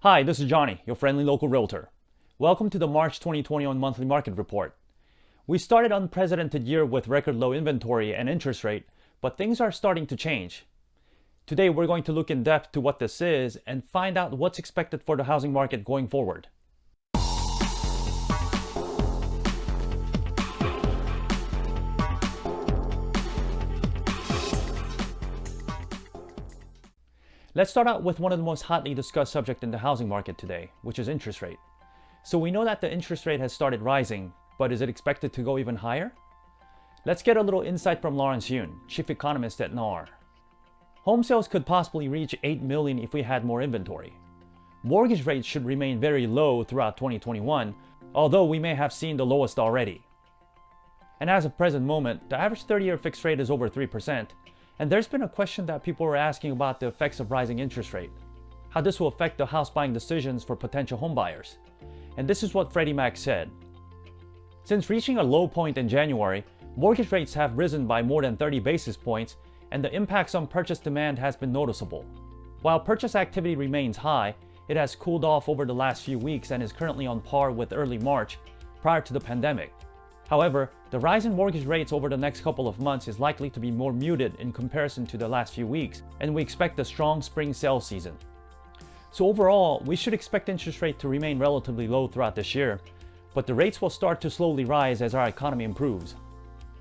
Hi, this is Johnny, your friendly local realtor. Welcome to the March 2021 monthly market report. We started an unprecedented year with record low inventory and interest rate, but things are starting to change. Today, we're going to look in depth to what this is and find out what's expected for the housing market going forward. Let's start out with one of the most hotly discussed subjects in the housing market today, which is interest rate. So we know that the interest rate has started rising, but is it expected to go even higher? Let's get a little insight from Lawrence Yun, chief economist at NAR. Home sales could possibly reach 8 million if we had more inventory. Mortgage rates should remain very low throughout 2021, although we may have seen the lowest already. And as of present moment, the average 30-year fixed rate is over 3%, and there's been a question that people were asking about the effects of rising interest rate, how this will affect the house buying decisions for potential home buyers. And this is what Freddie Mac said. Since reaching a low point in January, mortgage rates have risen by more than 30 basis points, and the impacts on purchase demand has been noticeable. While purchase activity remains high, it has cooled off over the last few weeks and is currently on par with early March, prior to the pandemic. However, the rise in mortgage rates over the next couple of months is likely to be more muted in comparison to the last few weeks, and we expect a strong spring sales season. So overall, we should expect interest rate to remain relatively low throughout this year, but the rates will start to slowly rise as our economy improves.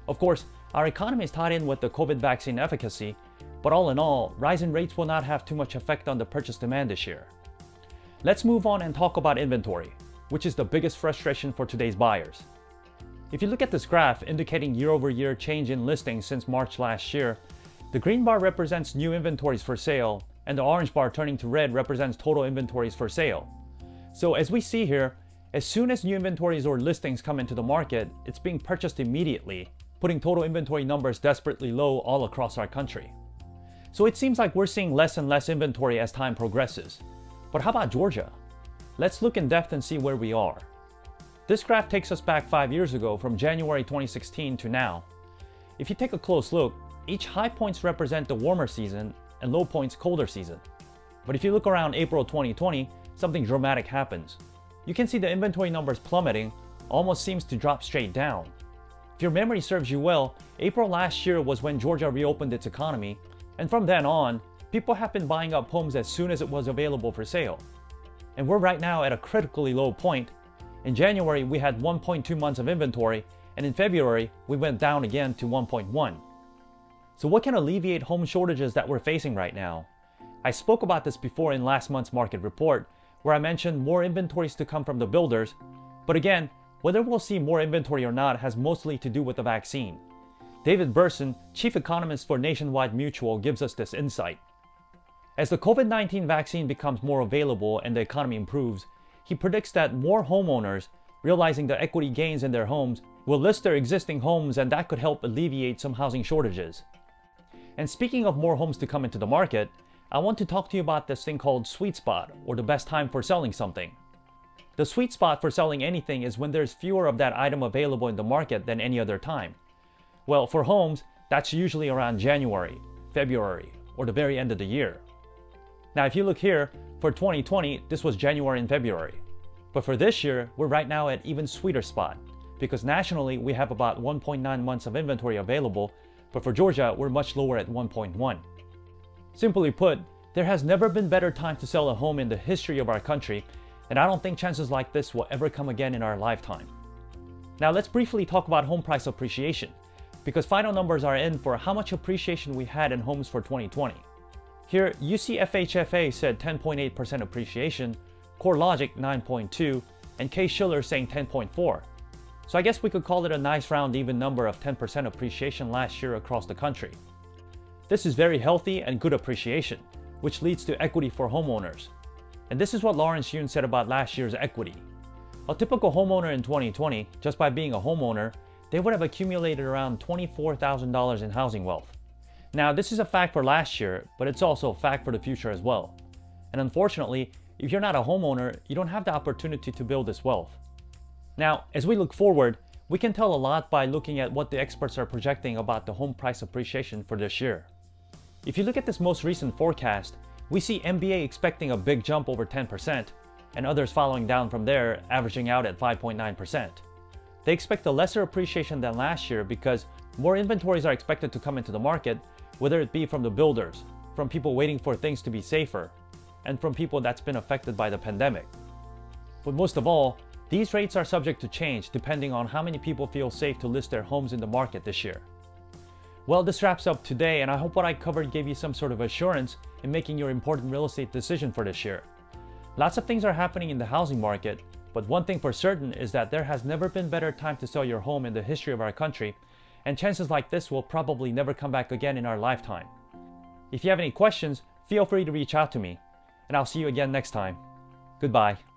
Of course, our economy is tied in with the COVID vaccine efficacy, but all in all, rising rates will not have too much effect on the purchase demand this year. Let's move on and talk about inventory, which is the biggest frustration for today's buyers. If you look at this graph indicating year-over-year change in listings since March last year, the green bar represents new inventories for sale, and the orange bar turning to red represents total inventories for sale. So as we see here, as soon as new inventories or listings come into the market, it's being purchased immediately, putting total inventory numbers desperately low all across our country. So it seems like we're seeing less and less inventory as time progresses. But how about Georgia? Let's look in depth and see where we are. This graph takes us back 5 years ago from January 2016 to now. If you take a close look, each high points represent the warmer season and low points colder season. But if you look around April 2020, something dramatic happens. You can see the inventory numbers plummeting, almost seems to drop straight down. If your memory serves you well, April last year was when Georgia reopened its economy, and from then on, people have been buying up homes as soon as it was available for sale. And we're right now at a critically low point. In January, we had 1.2 months of inventory, and in February, we went down again to 1.1. So what can alleviate home shortages that we're facing right now? I spoke about this before in last month's market report, where I mentioned more inventories to come from the builders, but again, whether we'll see more inventory or not has mostly to do with the vaccine. David Burson, chief economist for Nationwide Mutual, gives us this insight. As the COVID-19 vaccine becomes more available and the economy improves, he predicts that more homeowners, realizing the equity gains in their homes, will list their existing homes, and that could help alleviate some housing shortages. And speaking of more homes to come into the market, I want to talk to you about this thing called sweet spot, or the best time for selling something. The sweet spot for selling anything is when there's fewer of that item available in the market than any other time. Well, for homes, that's usually around January, February, or the very end of the year. Now, if you look here, for 2020, this was January and February. But for this year, we're right now at even sweeter spot, because nationally we have about 1.9 months of inventory available, but for Georgia, we're much lower at 1.1. Simply put, there has never been better time to sell a home in the history of our country, and I don't think chances like this will ever come again in our lifetime. Now let's briefly talk about home price appreciation, because final numbers are in for how much appreciation we had in homes for 2020. Here, UCFHFA said 10.8% appreciation, CoreLogic 9.2%, and Case-Shiller saying 10.4%. So I guess we could call it a nice round even number of 10% appreciation last year across the country. This is very healthy and good appreciation, which leads to equity for homeowners. And this is what Lawrence Yun said about last year's equity. A typical homeowner in 2020, just by being a homeowner, they would have accumulated around $24,000 in housing wealth. Now, this is a fact for last year, but it's also a fact for the future as well. And unfortunately, if you're not a homeowner, you don't have the opportunity to build this wealth. Now, as we look forward, we can tell a lot by looking at what the experts are projecting about the home price appreciation for this year. If you look at this most recent forecast, We see MBA expecting a big jump over 10%, and others following down from there, averaging out at 5.9%. They expect a lesser appreciation than last year because more inventories are expected to come into the market, whether it be from the builders, from people waiting for things to be safer, and from people that's been affected by the pandemic. But most of all, these rates are subject to change depending on how many people feel safe to list their homes in the market this year. Well, this wraps up today, and I hope what I covered gave you some sort of assurance in making your important real estate decision for this year. Lots of things are happening in the housing market, but one thing for certain is that there has never been a better time to sell your home in the history of our country, and chances like this will probably never come back again in our lifetime. If you have any questions, feel free to reach out to me, and I'll see you again next time. Goodbye.